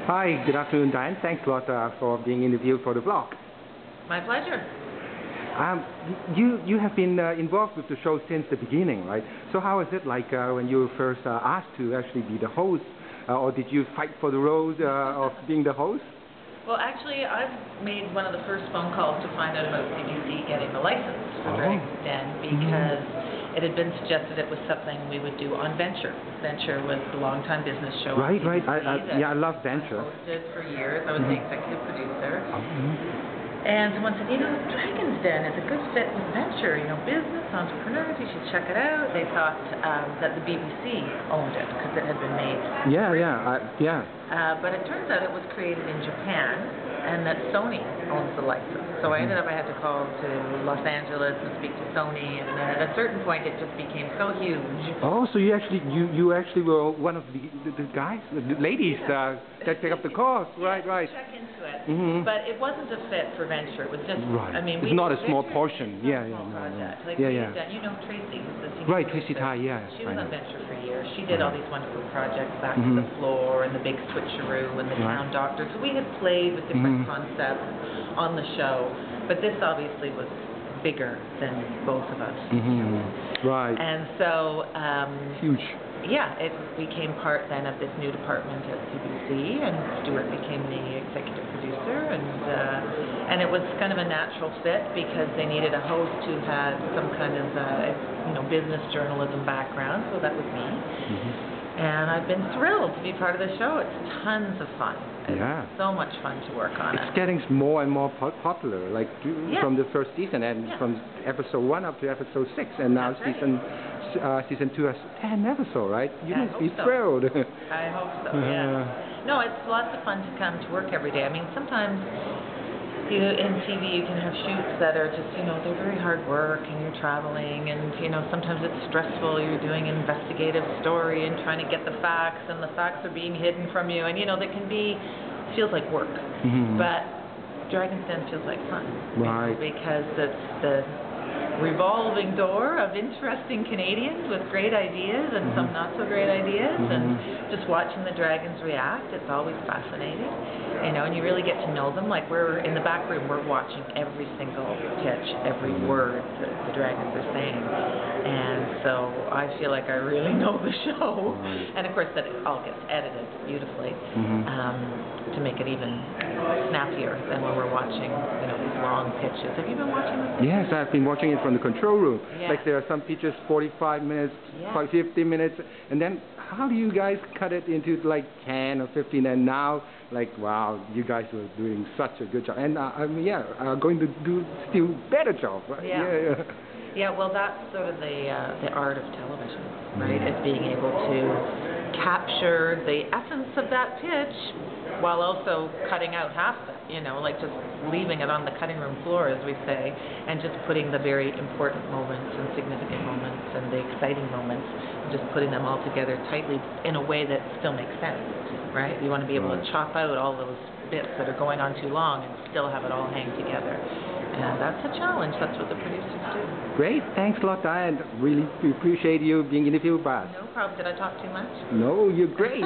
Hi, good afternoon, Dianne. Thanks a lot for being interviewed for the blog. My pleasure. You have been involved with the show since the beginning, right? So how is it like when you were first asked to actually be the host, or did you fight for the role of being the host? Well, actually, I've made one of the first phone calls to find out about CBC getting the license for Dragon's Den because it had been suggested it was something we would do on Venture. Venture was the long-time business show. Right. I love Venture. I hosted for years. I was the executive producer. And someone said, Dragon's Den is a good fit with Venture, business, entrepreneurs, you should check it out. They thought that the BBC owned it because it had been made. But it turns out it was created in Japan and that Sony owns the license. So I ended up, I had to call to Los Angeles and speak to Sony, and at a certain point it just became so huge. Oh, so you actually were one of the guys, the ladies that pick up the calls. Right. Check into it. But it wasn't a fit for Venture. It was just, it's not a small portion. Project. Tracy, who's the senior Tracy Tai, She was on Venture for years. She did all these wonderful projects, Back to the Floor and the Big Switcheroo and the Town Doctor. So we had played with different concepts on the show, but this obviously was bigger than both of us. Right. And so huge. Yeah, it became part then of this new department at CBC, and Stuart became the executive producer, and it was kind of a natural fit because they needed a host who had some kind of business journalism background, so that was me. And I've been thrilled to be part of the show. It's tons of fun. It's so much fun to work on it. It's getting more and more popular, from the first season, and from episode 1 up to episode 6, and now season 2 has 10 episodes, right? You must be thrilled. I hope so, No, it's lots of fun to come to work every day. I mean, sometimes in TV you can have shoots that are just, they're very hard work, and you're traveling, and, sometimes it's stressful. You're doing an investigative story and trying to get the facts, and the facts are being hidden from you, and, that can feels like work. But Dragon's Den feels like fun. Right. Because it's the revolving door of interesting Canadians with great ideas and some not so great ideas, and just watching the dragons react, it's always fascinating, and you really get to know them. Like, we're in the back room, we're watching every single pitch, every word that the dragons are saying, and so I feel like I really know the show. And of course that it all gets edited beautifully to make it even snappier than when we're watching these long pitches. Have you been watching this? Yes, I've been watching it from the control room. Like, there are some pitches 45 minutes, 50 minutes, and then how do you guys cut it into like 10 or 15? And now, wow, you guys are doing such a good job, and are going to do still better job, right? Yeah, well, that's sort of the art of television, right? Is being able to capture the essence of that pitch while also cutting out half of it, just leaving it on the cutting room floor, as we say, and just putting the very important moments and significant moments and the exciting moments, and just putting them all together tightly in a way that still makes sense, right? You want to be able to chop out all those bits that are going on too long and still have it all hang together. And that's a challenge. That's what the producers do. Great. Thanks a lot, Dianne. Really appreciate you being interviewed by us. No problem. Did I talk too much? No, you're great.